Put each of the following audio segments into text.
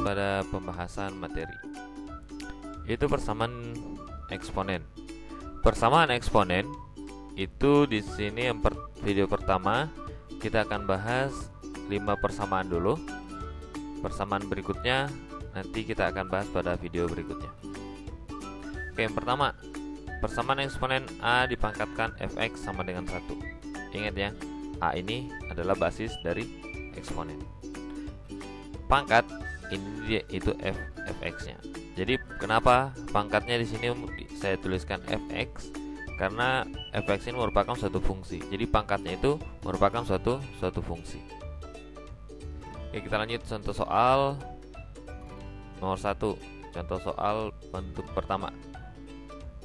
pada pembahasan materi, yaitu persamaan eksponen. Persamaan eksponen itu di sini video pertama kita akan bahas 5 persamaan dulu. Persamaan berikutnya nanti kita akan bahas pada video berikutnya. Oke, yang pertama, persamaan eksponen A dipangkatkan fx sama dengan 1. Ingat ya, A ini adalah basis dari eksponen. Pangkat ini dia itu fx-nya. Jadi kenapa pangkatnya di sini saya tuliskan fx? Karena fx ini merupakan suatu fungsi. Jadi pangkatnya itu merupakan suatu fungsi. Oke, kita lanjut contoh soal nomor 1. Contoh soal bentuk pertama.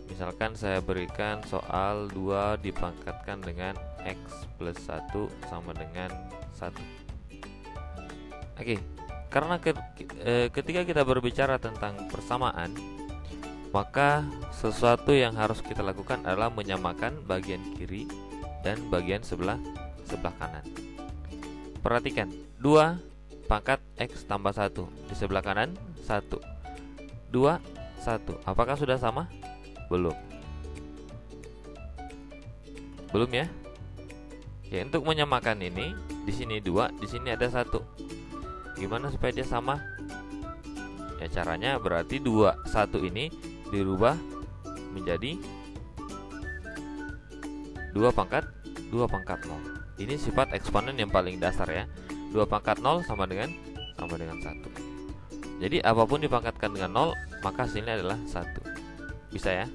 Misalkan saya berikan soal 2 dipangkatkan dengan x plus 1 sama dengan 1. Oke, karena ketika kita berbicara tentang persamaan, maka sesuatu yang harus kita lakukan adalah menyamakan bagian kiri dan bagian sebelah kanan. Perhatikan, 2 pangkat x tambah 1, di sebelah kanan 1, 2, 1. Apakah sudah sama? Belum ya. Ya, untuk menyamakan ini, di sini 2, di sini ada 1. Gimana supaya dia sama? Ya, caranya berarti 2, 1 ini dirubah menjadi 2 pangkat 0. Ini sifat eksponen yang paling dasar ya. 2 pangkat 0 sama dengan 1. Jadi apapun dipangkatkan dengan 0, maka hasilnya adalah 1. Bisa ya?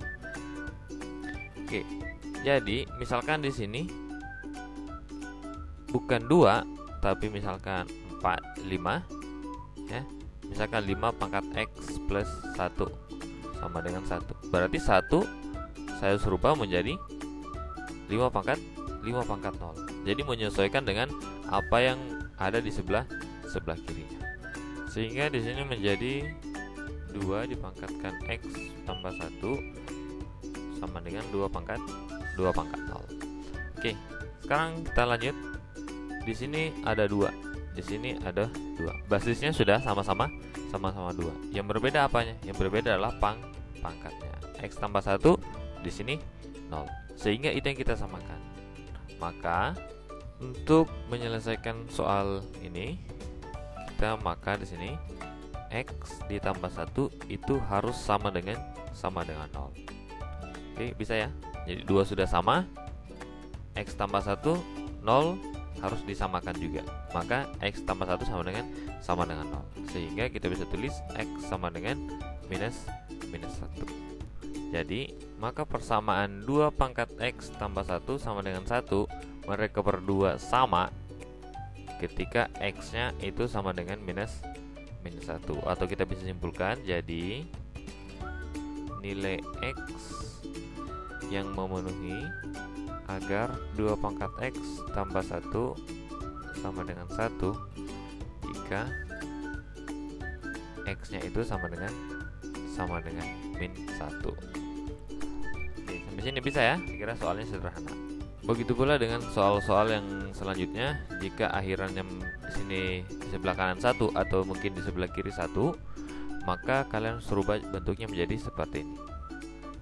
Oke. Jadi misalkan di sini bukan 2, tapi misalkan 4, 5 ya. Misalkan 5 pangkat x plus 1 sama dengan 1. Berarti 1 saya rubah menjadi 5 pangkat 0. Jadi menyesuaikan dengan apa yang ada di sebelah kirinya. Sehingga di sini menjadi 2 dipangkatkan x tambah 1 sama dengan 2 pangkat 0. Oke, sekarang kita lanjut. Di sini ada 2, di sini ada 2. Basisnya sudah sama-sama 2. Yang berbeda apanya? Yang berbeda adalah pangkatnya. X tambah 1 di sini 0. Sehingga itu yang kita samakan. Maka untuk menyelesaikan soal ini, maka di sini x ditambah 1 itu harus sama dengan 0. Oke, bisa ya? Jadi 2 sudah sama, x tambah 1 0 harus disamakan juga. Maka x tambah 1 sama dengan 0. Sehingga kita bisa tulis x sama dengan minus 1. Jadi, maka persamaan 2 pangkat x tambah 1 sama dengan 1, mereka berdua sama ketika x-nya itu sama dengan minus 1. Atau kita bisa simpulkan, jadi nilai x yang memenuhi agar 2 pangkat x tambah 1 sama dengan 1 jika x-nya itu sama dengan min 1. Oke, sampai sini bisa ya? Kira soalnya sederhana. Begitu pula dengan soal-soal yang selanjutnya. Jika akhirannya di sini di sebelah kanan 1 atau mungkin di sebelah kiri 1, maka kalian harus rubah bentuknya menjadi seperti ini.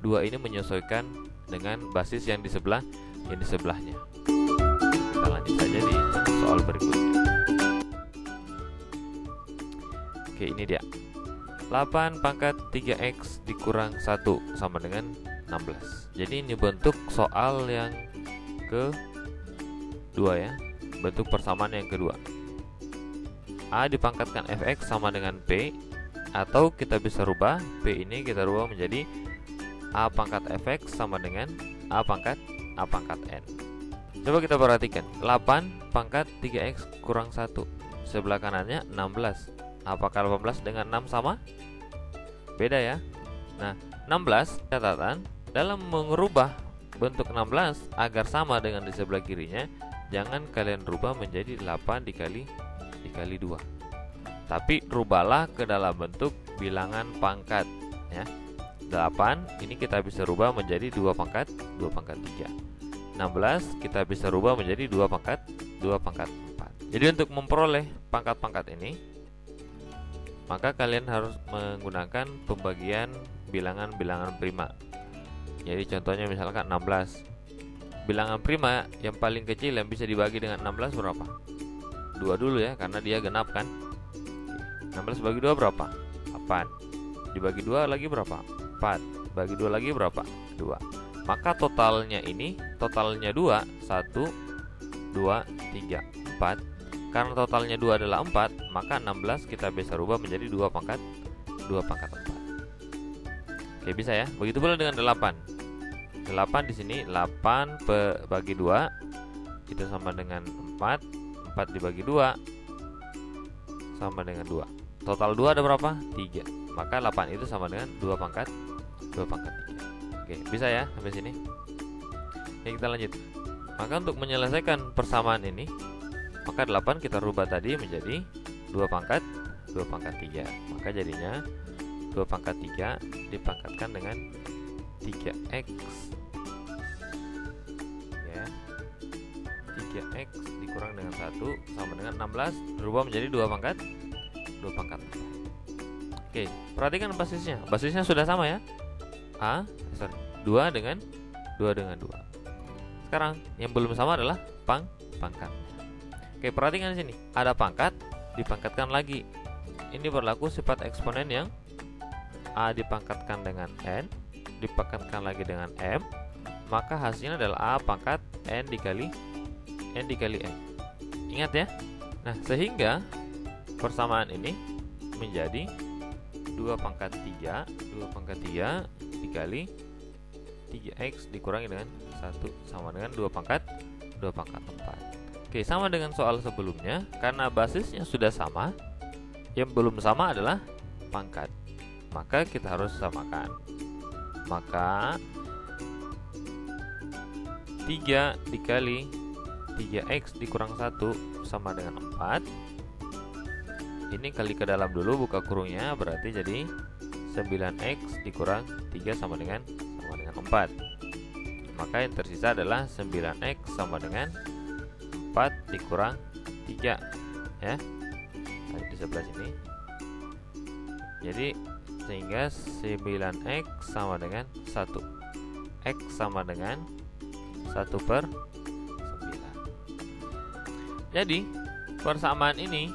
2 ini menyesuaikan dengan basis yang di sebelahnya. Kita lanjut saja di soal berikutnya. Oke, ini dia. 8 pangkat 3x dikurang 1 sama dengan 16. Jadi ini bentuk soal yang kedua ya. Bentuk persamaan yang kedua. A dipangkatkan fx sama dengan p, atau kita bisa rubah p ini kita rubah menjadi a pangkat fx sama dengan a pangkat n. Coba kita perhatikan, 8 pangkat 3x kurang 1, sebelah kanannya 16. Apakah 18 dengan 6 sama? Beda ya. Nah, 16 catatan, dalam mengubah bentuk 16 agar sama dengan di sebelah kirinya, jangan kalian rubah menjadi 8 dikali 2. Tapi rubahlah ke dalam bentuk bilangan pangkat ya. 8 ini kita bisa rubah menjadi 2 pangkat 3. 16 kita bisa rubah menjadi 2 pangkat 4. Jadi untuk memperoleh pangkat-pangkat ini, maka kalian harus menggunakan pembagian bilangan-bilangan prima. Jadi contohnya misalkan 16. Bilangan prima yang paling kecil yang bisa dibagi dengan 16 berapa? 2 dulu ya, karena dia genap kan. 16 bagi 2 berapa? 8. Dibagi 2 lagi berapa? 4. Bagi 2 lagi berapa? 2. Maka totalnya 2, 1, 2, 3, 4. Karena totalnya 2 adalah 4, maka 16 kita bisa rubah menjadi 2 pangkat 4. Oke, bisa ya. Begitu pula dengan 8. 8 di sini 8 bagi 2 itu sama dengan 4. 4 dibagi 2 sama dengan 2. Total 2 ada berapa? 3. Maka 8 itu sama dengan 2 pangkat 3. Oke, bisa ya sampai sini. Oke, kita lanjut. Maka untuk menyelesaikan persamaan ini, maka 8 kita rubah tadi menjadi 2 pangkat 3. Maka jadinya 2 pangkat 3 dipangkatkan dengan 3x ya. 3x dikurang dengan 1 sama dengan 16 berubah menjadi 2 pangkat 4. Oke, perhatikan basisnya. Basisnya sudah sama ya. 2 dengan 2. Sekarang yang belum sama adalah pangkat. Oke, perhatikan di sini. Ada pangkat, dipangkatkan lagi. Ini berlaku sifat eksponen yang A dipangkatkan dengan N, dipangkatkan lagi dengan M, maka hasilnya adalah A pangkat N dikali N. Ingat ya. Nah, sehingga persamaan ini menjadi 2 pangkat 3 dikali 3x dikurangi dengan 1 sama dengan 2 pangkat 4. Oke, sama dengan soal sebelumnya, karena basisnya sudah sama, yang belum sama adalah pangkat. Maka kita harus samakan. Maka 3 dikali 3x dikurang 1 sama dengan 4. Ini kali ke dalam dulu, buka kurungnya, berarti jadi 9x dikurang 3 sama dengan 4. Maka yang tersisa adalah 9x sama dengan 4 dikurang 3 ya. Nah, di sebelah sini. Jadi sehingga 9x sama dengan 1. X sama dengan 1/9. Jadi persamaan ini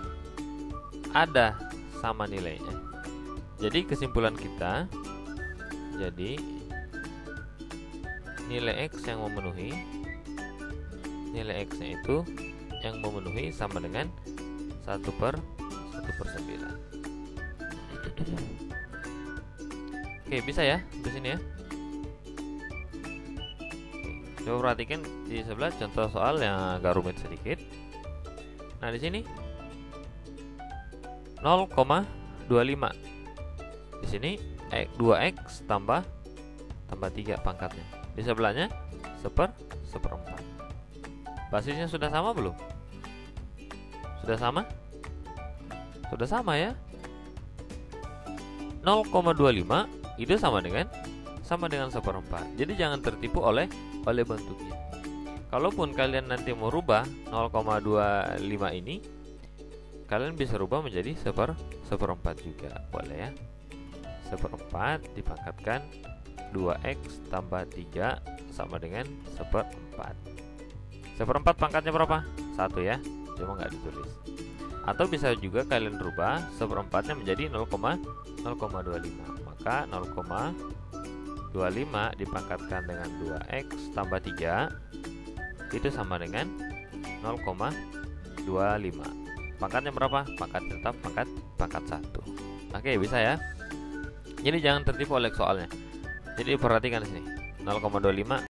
ada sama nilainya. Jadi kesimpulan kita, jadi nilai x yang memenuhi, nilai x-nya itu yang memenuhi sama dengan 1/9. Oke, bisa ya di sini ya. Oke, coba perhatikan di sebelah contoh soal yang agak rumit sedikit. Nah, di sini 0,25. Di sini 2x tambah 3 pangkatnya. Di sebelahnya 1/4. Basisnya sudah sama belum? Sudah sama? Sudah sama ya. 0,25 itu sama dengan 1/4. Jadi jangan tertipu oleh bentuknya. Kalaupun kalian nanti mau rubah 0,25 ini, kalian bisa rubah menjadi 1/4 juga, boleh ya. 1/4 dipangkatkan 2x tambah 3 sama dengan 1/4. 1/4 pangkatnya berapa? 1 ya, cuma nggak ditulis. Atau bisa juga kalian rubah 1/4-nya menjadi 0,25. Maka 0,25 dipangkatkan dengan 2x tambah 3 itu sama dengan 0,25. Pangkatnya berapa? Pangkat tetap pangkat 1. Oke, bisa ya. Jadi jangan tertipu oleh soalnya. Jadi perhatikan di sini. 0,25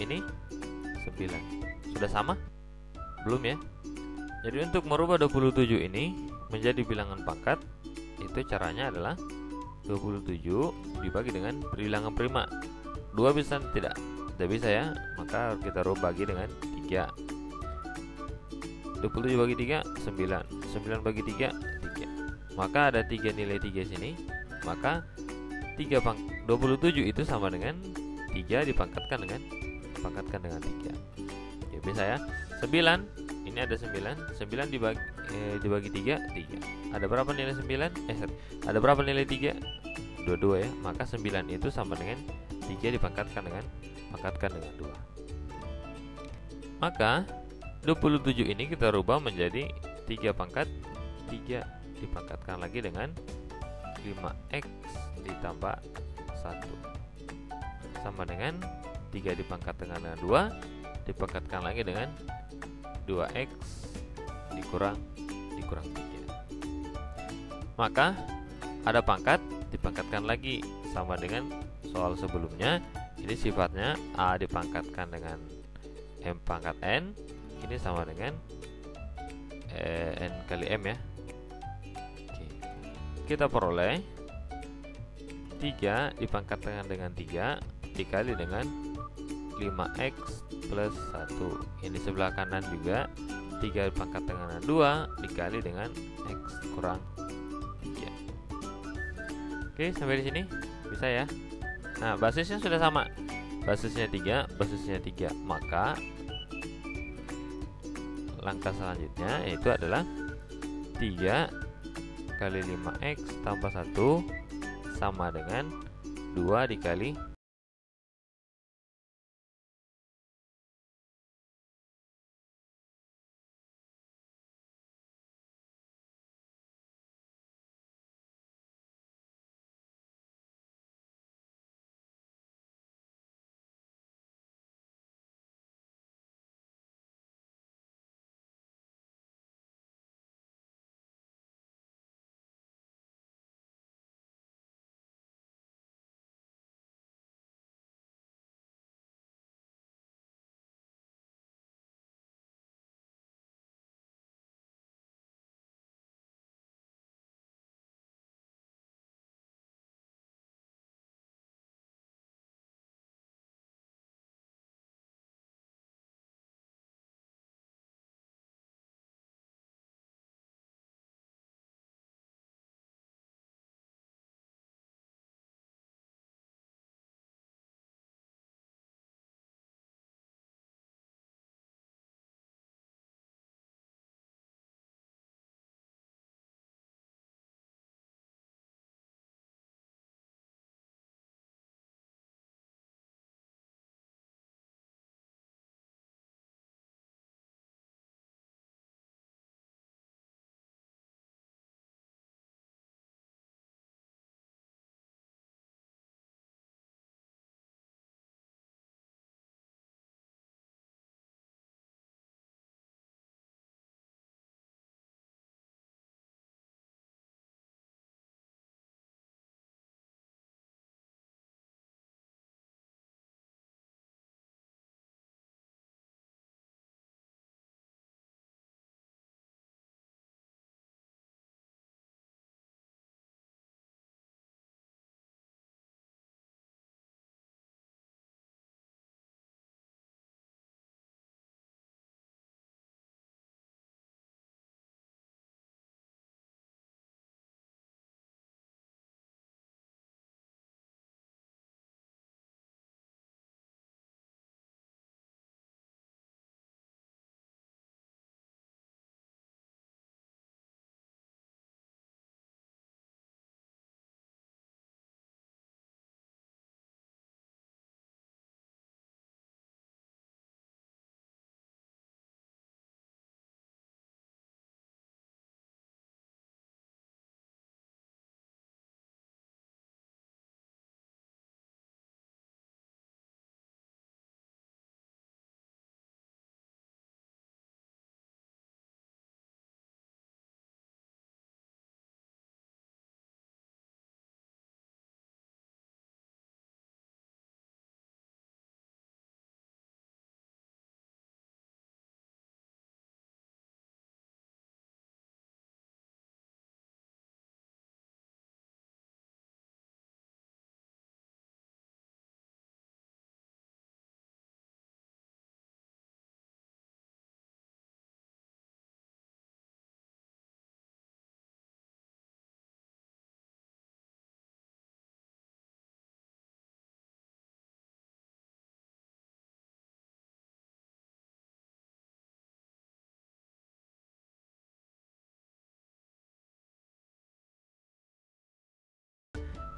ini 9. Sudah sama? Belum ya? Jadi untuk merubah 27 ini menjadi bilangan pangkat, itu caranya adalah 27 dibagi dengan bilangan prima. 2 bisa tidak? Tidak bisa ya, maka kita bagi dengan 3. 27 bagi 3, 9. 9 bagi 3, 3. Maka ada 3 nilai 3 sini. Maka 27 itu sama dengan 3 dipangkatkan dengan 3. Ya bisa ya. 9, ini ada 9. 9 dibagi 3, 3. Ada berapa nilai 9? Ada berapa nilai 3? 22 ya. Maka 9 itu sama dengan 3 dipangkatkan dengan 2. Maka 27 ini kita rubah menjadi 3 pangkat 3 dipangkatkan lagi dengan 5x ditambah 1 sama dengan 3 dipangkat dengan 2 dipangkatkan lagi dengan 2x dikurang 3. Maka ada pangkat dipangkatkan lagi sama dengan soal sebelumnya. Ini sifatnya A dipangkatkan dengan M pangkat N. Ini sama dengan N kali M ya. Oke. Kita peroleh 3 dipangkatkan dengan 3 dikali dengan 5x plus 1. Ini sebelah kanan juga 3 dipangkat dengan 2 dikali dengan x kurang 3. Oke, sampai di sini bisa ya. Nah, basisnya sudah sama. Basisnya 3, basisnya 3. Maka langkah selanjutnya yaitu adalah 3 kali 5x tambah 1 sama dengan 2 dikali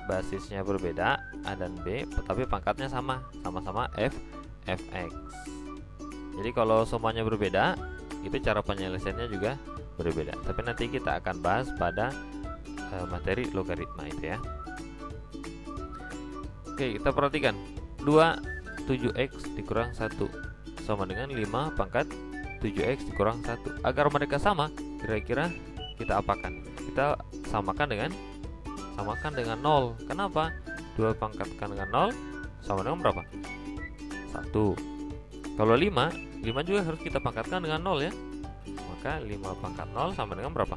basisnya berbeda A dan B, tapi pangkatnya sama-sama fx. Jadi kalau semuanya berbeda, itu cara penyelesaiannya juga berbeda. Tapi nanti kita akan bahas pada materi logaritma itu ya. Oke, kita perhatikan 2 7x dikurang 1 sama dengan 5 pangkat 7x dikurang 1. Agar mereka sama, kira-kira kita apakan? Kita samakan dengan 0. Kenapa? 2 pangkatkan dengan 0 sama dengan berapa? 1. Kalau 5 juga harus kita pangkatkan dengan 0 ya. Maka 5 pangkat 0 sama dengan berapa?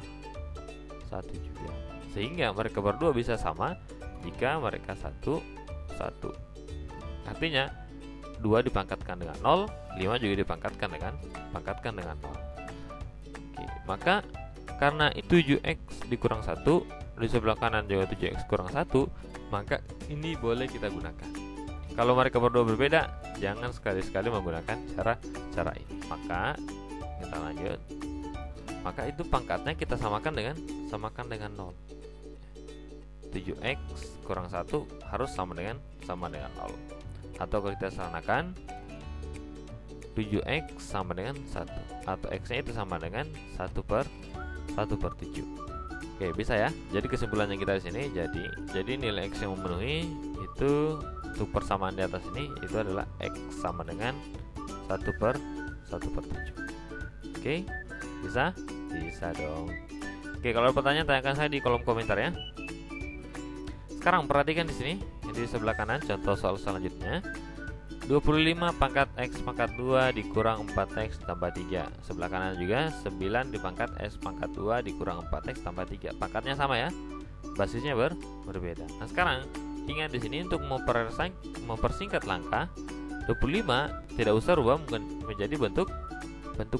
1 juga. Sehingga mereka berdua bisa sama jika mereka 1. Artinya 2 dipangkatkan dengan 0, 5 juga dipangkatkan dengan 0. Oke, maka karena 7x dikurang 1, di sebelah kanan juga 7x kurang 1, maka ini boleh kita gunakan. Kalau mereka berdua berbeda, jangan sekali-sekali menggunakan cara ini. Maka kita lanjut. Maka itu pangkatnya kita samakan dengan 0. 7x kurang 1 harus sama dengan 0. Atau kalau kita samakan 7x sama dengan 1, atau x-nya itu sama dengan 1/7. Oke, bisa ya. Jadi kesimpulannya kita di sini, jadi nilai x yang memenuhi itu untuk persamaan di atas ini itu adalah x sama dengan 1/7. Oke, bisa dong. Oke, kalau ada pertanyaan tanyakan saya di kolom komentar ya. Sekarang perhatikan di sini, di sebelah kanan contoh soal selanjutnya. 25 pangkat x pangkat 2 dikurang 4x tambah 3. Sebelah kanan juga 9 dipangkat x pangkat 2 dikurang 4x tambah 3. Pangkatnya sama ya. Basisnya berbeda. Nah, sekarang ingat di sini untuk mempersingkat langkah, 25 tidak usah rubah menjadi bentuk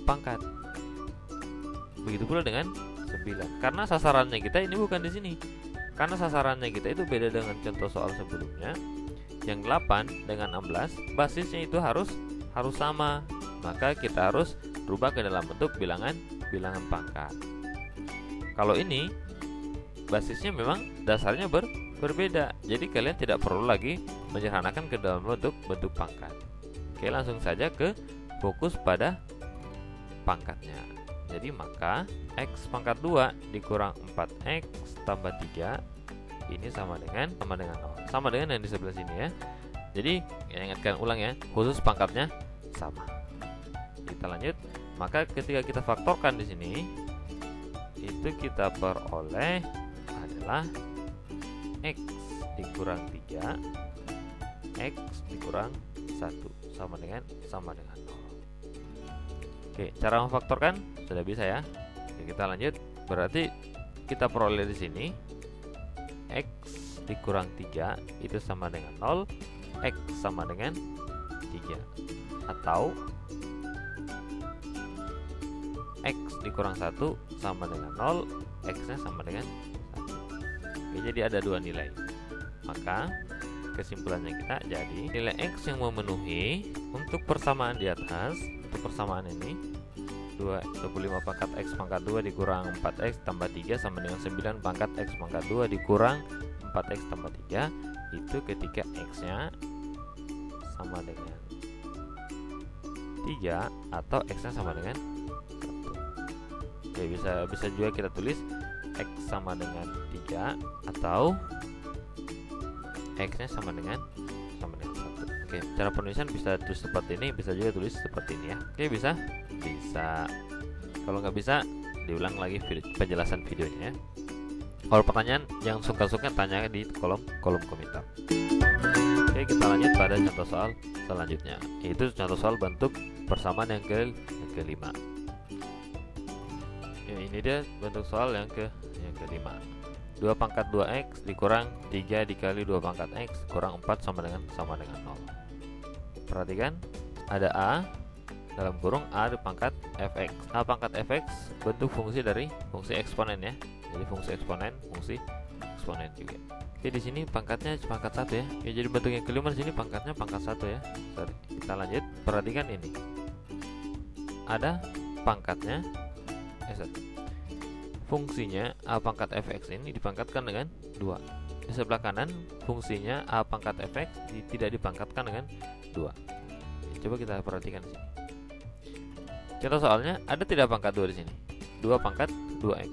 pangkat. Begitu pula dengan 9. Karena sasarannya kita ini bukan di sini. Karena sasarannya kita itu beda dengan contoh soal sebelumnya. Yang 8 dengan 16 basisnya itu harus sama. Maka kita harus rubah ke dalam bentuk bilangan pangkat. Kalau ini basisnya memang dasarnya berbeda. Jadi kalian tidak perlu lagi menyederhanakan ke dalam bentuk pangkat. Oke, langsung saja ke fokus pada pangkatnya. Jadi maka x pangkat 2 dikurang 4x tambah 3 ini sama dengan 0. Sama dengan yang di sebelah sini ya. Jadi ingatkan ulang ya, khusus pangkatnya sama. Kita lanjut. Maka ketika kita faktorkan di sini, itu kita peroleh adalah x dikurang 3 x dikurang 1 sama dengan 0. Oke, cara memfaktorkan sudah bisa ya. Oke, kita lanjut. Berarti kita peroleh di sini x dikurang 3 itu sama dengan 0, x sama dengan 3. Atau x dikurang 1 sama dengan 0, x-nya sama dengan 1. Oke, jadi ada dua nilai. Maka kesimpulannya kita jadi nilai x yang memenuhi untuk persamaan di atas, untuk persamaan ini 25 pangkat x pangkat 2 dikurang 4x tambah 3 sama dengan 9 pangkat x pangkat 2 dikurang 4x tambah 3, itu ketika x-nya sama dengan 3 atau x-nya sama dengan 1. Oke, bisa juga kita tulis x sama dengan 3 atau x-nya sama dengan 1. Oke, cara penulisan bisa tulis seperti ini, bisa juga tulis seperti ini ya. Oke, bisa. Kalau nggak bisa, diulang lagi penjelasan videonya ya. Kalau pertanyaan yang suka-suka tanya di kolom komentar. Oke, kita lanjut pada contoh soal selanjutnya, yaitu contoh soal bentuk persamaan yang kelima. Ya, ini dia bentuk soal yang kelima. 2 pangkat 2x dikurang 3 dikali 2 pangkat x kurang 4 sama dengan 0. Perhatikan, ada a dalam kurung a di pangkat fx. A pangkat fx bentuk fungsi dari fungsi eksponen ya. Jadi fungsi eksponen juga. Oke, di sini pangkatnya pangkat 1 ya. Ya, jadi bentuk yang kelima di sini pangkatnya pangkat 1 ya. Sorry. Kita lanjut. Perhatikan ini. Ada pangkatnya fungsinya a pangkat fx ini dipangkatkan dengan 2. di sebelah kanan fungsinya a pangkat fx tidak dipangkatkan dengan 2. Coba kita perhatikan di sini. Contoh soalnya, ada tidak pangkat 2 di sini? 2 pangkat 2x.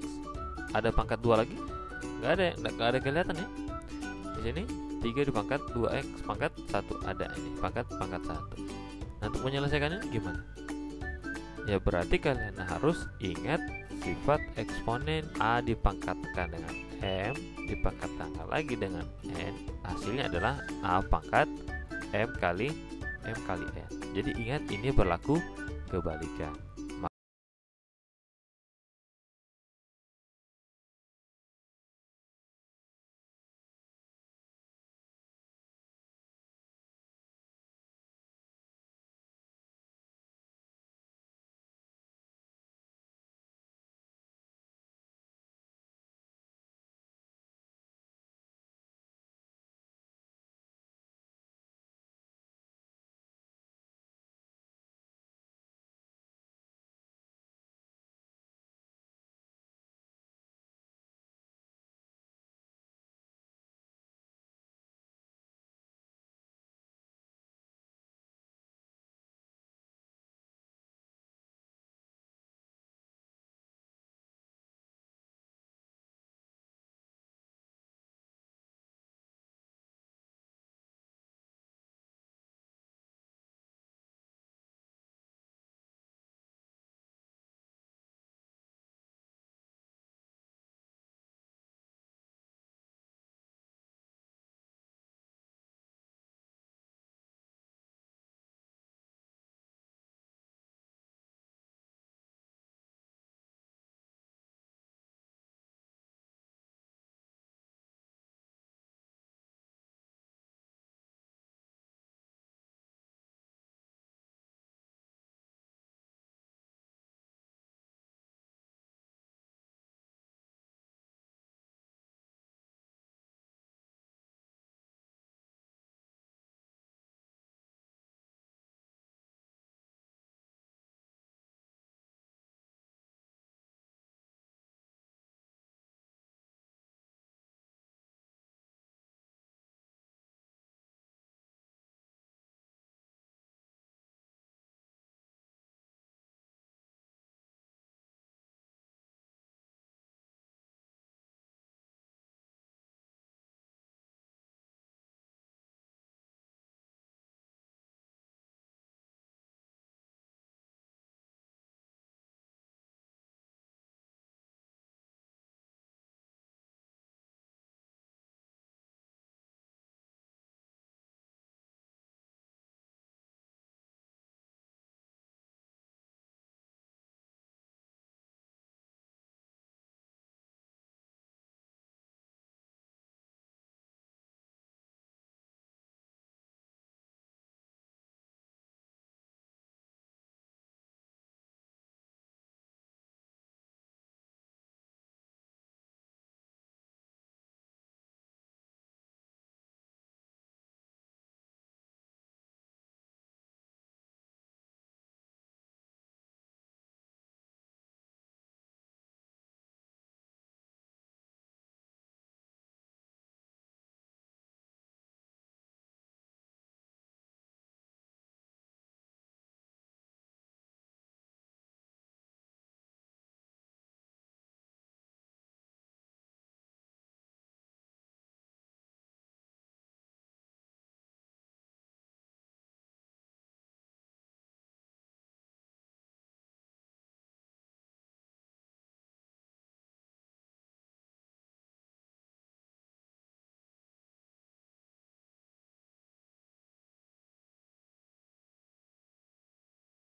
Ada pangkat 2 lagi? Nggak ada kelihatan ya. Di sini 3 dipangkat 2x pangkat 1 ada, ini pangkat 1. Nah, untuk menyelesaikannya gimana? Ya berarti kalian harus ingat sifat eksponen a dipangkatkan dengan m dipangkatkan lagi dengan n, hasilnya adalah a pangkat m kali n. Jadi ingat, ini berlaku kebalikan.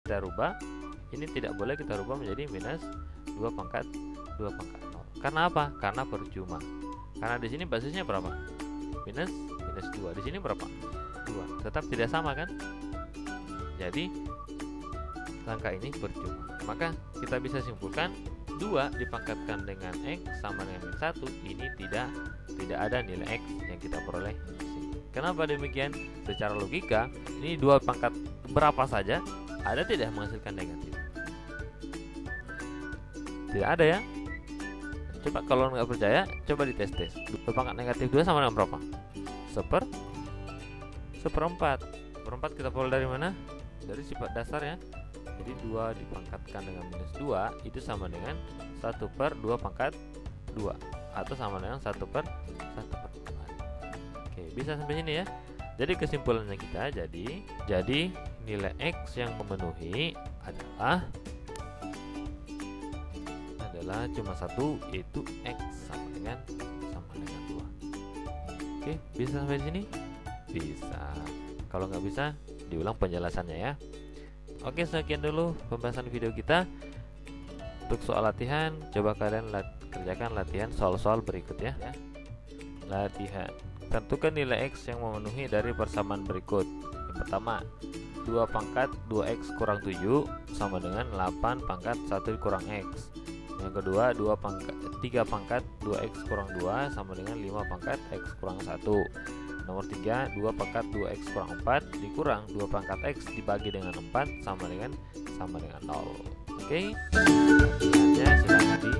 Kita rubah, ini tidak boleh kita rubah menjadi minus 2 pangkat 0. Karena apa? Karena percuma. Karena di sini basisnya berapa? Minus 2. Di sini berapa? 2. Tetap tidak sama kan? Jadi angka ini percuma. Maka kita bisa simpulkan 2 dipangkatkan dengan x sama dengan min 1, ini tidak ada nilai x yang kita peroleh di sini. Kenapa demikian? Secara logika, ini 2 pangkat berapa saja ada tidak menghasilkan negatif? Tidak ada ya. Coba kalau nggak percaya, coba dites-tes. 2 pangkat negatif 2 sama dengan berapa? Seperempat. Seperempat kita peroleh dari mana? Dari sifat dasar ya. Jadi 2 dipangkatkan dengan minus 2 itu sama dengan 1/2 pangkat 2, atau sama dengan 1/2. Oke, bisa sampai sini ya. Jadi kesimpulannya kita jadi nilai X yang memenuhi adalah cuma satu, yaitu X sama dengan 2. Oke, bisa sampai sini? Bisa. Kalau nggak bisa, diulang penjelasannya ya. Oke, sekian dulu pembahasan video kita. Untuk soal latihan, coba kalian kerjakan latihan soal-soal berikut ya. Latihan. Tentukan nilai X yang memenuhi dari persamaan berikut. Yang pertama, 2 pangkat 2X kurang 7 sama dengan 8 pangkat 1 kurang X. Yang kedua, 3 pangkat 2X kurang 2 sama dengan 5 pangkat X kurang 1. Nomor 3, 2 pangkat 2X kurang 4 dikurang 2 pangkat X dibagi dengan 4 sama dengan 0. Oke, latihannya silahkan di